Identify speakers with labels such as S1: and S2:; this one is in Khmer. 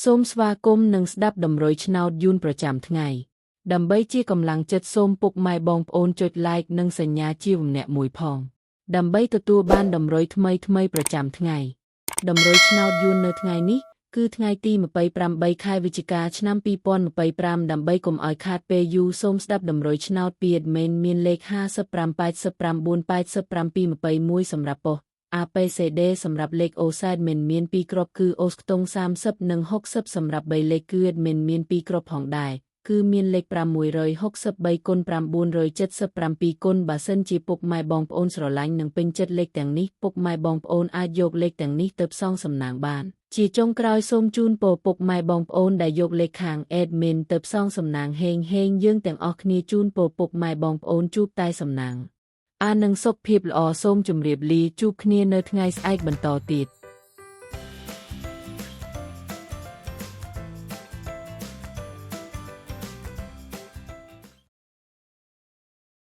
S1: សូមស្វាគមន៍និងស្ដាប់តម្រុយឆ្នោតយួនប្រចាំថ្ងៃដើម្បីជាកម្លាំងចិត្តសូមពុកម៉ែបងប្អូនចុច like និងសញ្ញាជាវម្នាក់មួយផងដើម្បីទទួលបានតម្រុយថ្មីប្រចាំថ្ងៃតម្រុយឆ្នោតយួននៅថ្ងៃនេះគឺថ្ងៃទី28ខែវិច្ឆិកាឆ្នាំ2025ដើម្បីកុំឲ្យខាតពេលយូរសូមស្ដាប់តម្រុយឆ្នោតពី admin មានលេខ55 89 87 21សម្រាប់ប៉ុស្តិ៍ABCD សម្រាប់លេខ OSAD មាន2គ្រាប់គឺ OS ខ្ទង់30និង60សម្រាប់3លេខគឺ admin មាន2គ្រាប់ផងដែរគឺមានលេខ563គុណ977គុណបើសិនជាពុកម៉ែបងប្អូនស្រឡាញ់និងពេញចិត្តលេខទាំងនេះពុកម៉ែបងប្អូនអាចយកលេខទាំងនេះទៅផ្សងសំណាងបានជាចុងក្រោយសូមជូនពរពុកម៉ែបងប្អូនដែលយកលេខខាង admin ទៅផ្សងសំណាងហេងយើងទាំងអស់គ្នាជូនពរពុកម៉ែបងប្អូនជួបតែសំណាងនឹងសុខភាពល្អសូមជម្រាបលាជួបគ្នានៅថ្ងៃស្អែកបន្តទៀត